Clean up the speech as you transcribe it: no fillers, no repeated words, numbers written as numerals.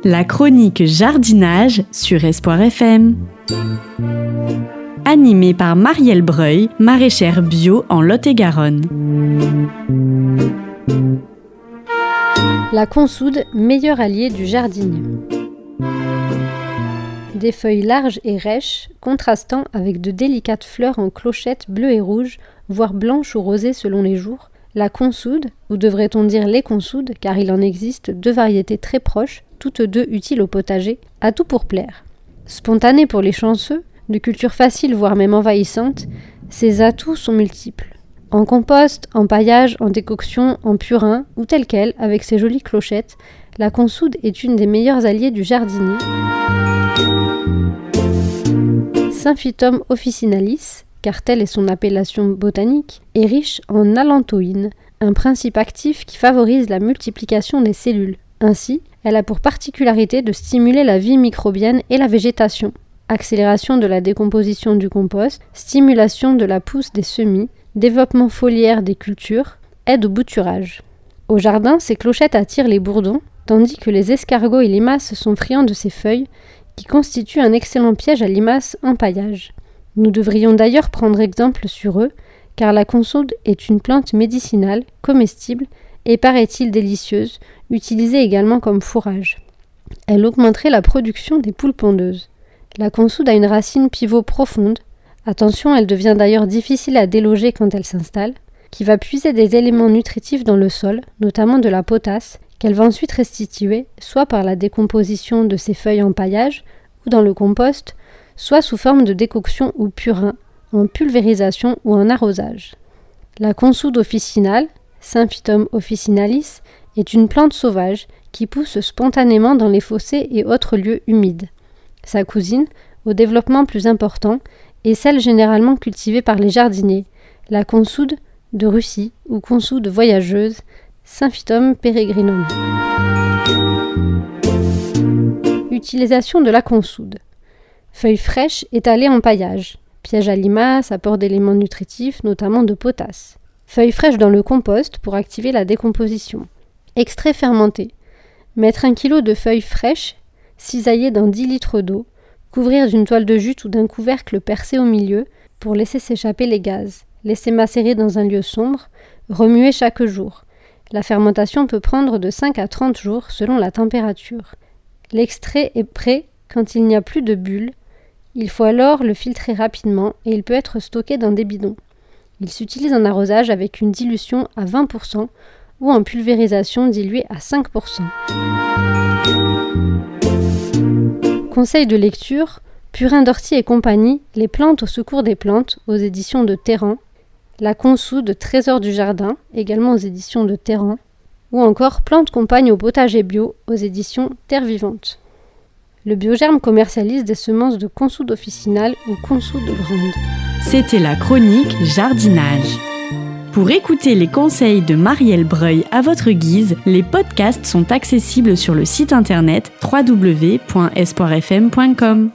La chronique jardinage sur Espoir FM. Animée par Marielle Breuil, maraîchère bio en Lot-et-Garonne. La consoude, meilleur allié du jardinier. Des feuilles larges et rêches, contrastant avec de délicates fleurs en clochettes bleues et rouges, voire blanches ou rosées selon les jours, la consoude, ou devrait-on dire les consoudes, car il en existe deux variétés très proches, toutes deux utiles au potager, a tout pour plaire. Spontanée pour les chanceux, de culture facile voire même envahissante, ses atouts sont multiples. En compost, en paillage, en décoction, en purin, ou telle quelle, avec ses jolies clochettes, la consoude est une des meilleures alliées du jardinier. Symphytum officinalis, car telle est son appellation botanique, est riche en allantoïne, un principe actif qui favorise la multiplication des cellules. Ainsi, elle a pour particularité de stimuler la vie microbienne et la végétation. Accélération de la décomposition du compost, stimulation de la pousse des semis, développement foliaire des cultures, aide au bouturage. Au jardin, ces clochettes attirent les bourdons, tandis que les escargots et limaces sont friands de ces feuilles, qui constituent un excellent piège à limaces en paillage. Nous devrions d'ailleurs prendre exemple sur eux, car la consoude est une plante médicinale, comestible et paraît-il délicieuse, utilisée également comme fourrage. Elle augmenterait la production des poules pondeuses. La consoude a une racine pivot profonde, attention, elle devient d'ailleurs difficile à déloger quand elle s'installe, qui va puiser des éléments nutritifs dans le sol, notamment de la potasse, qu'elle va ensuite restituer, soit par la décomposition de ses feuilles en paillage ou dans le compost, soit sous forme de décoction ou purin, en pulvérisation ou en arrosage. La consoude officinale, Symphytum officinalis, est une plante sauvage qui pousse spontanément dans les fossés et autres lieux humides. Sa cousine, au développement plus important, est celle généralement cultivée par les jardiniers, la consoude de Russie ou consoude voyageuse, Symphytum peregrinum. Utilisation de la consoude. Feuilles fraîches étalées en paillage. Piège à limaces, apport d'éléments nutritifs, notamment de potasse. Feuilles fraîches dans le compost pour activer la décomposition. Extrait fermenté. Mettre 1 kg de feuilles fraîches, cisaillées dans 10 litres d'eau, couvrir d'une toile de jute ou d'un couvercle percé au milieu pour laisser s'échapper les gaz. Laisser macérer dans un lieu sombre, remuer chaque jour. La fermentation peut prendre de 5 à 30 jours selon la température. L'extrait est prêt quand il n'y a plus de bulles. Il faut alors le filtrer rapidement et il peut être stocké dans des bidons. Il s'utilise en arrosage avec une dilution à 20% ou en pulvérisation diluée à 5%. Conseil de lecture, Purin d'Ortie et compagnie, Les plantes au secours des plantes, aux éditions de Terran. La consoude Trésor du jardin, également aux éditions de Terran. Ou encore Plantes compagnes au potager bio, aux éditions Terre vivante. Le Biogerme commercialise des semences de consoude officinale ou consoude grande. C'était la chronique jardinage. Pour écouter les conseils de Marielle Breuil à votre guise, les podcasts sont accessibles sur le site internet www.espoirfm.com.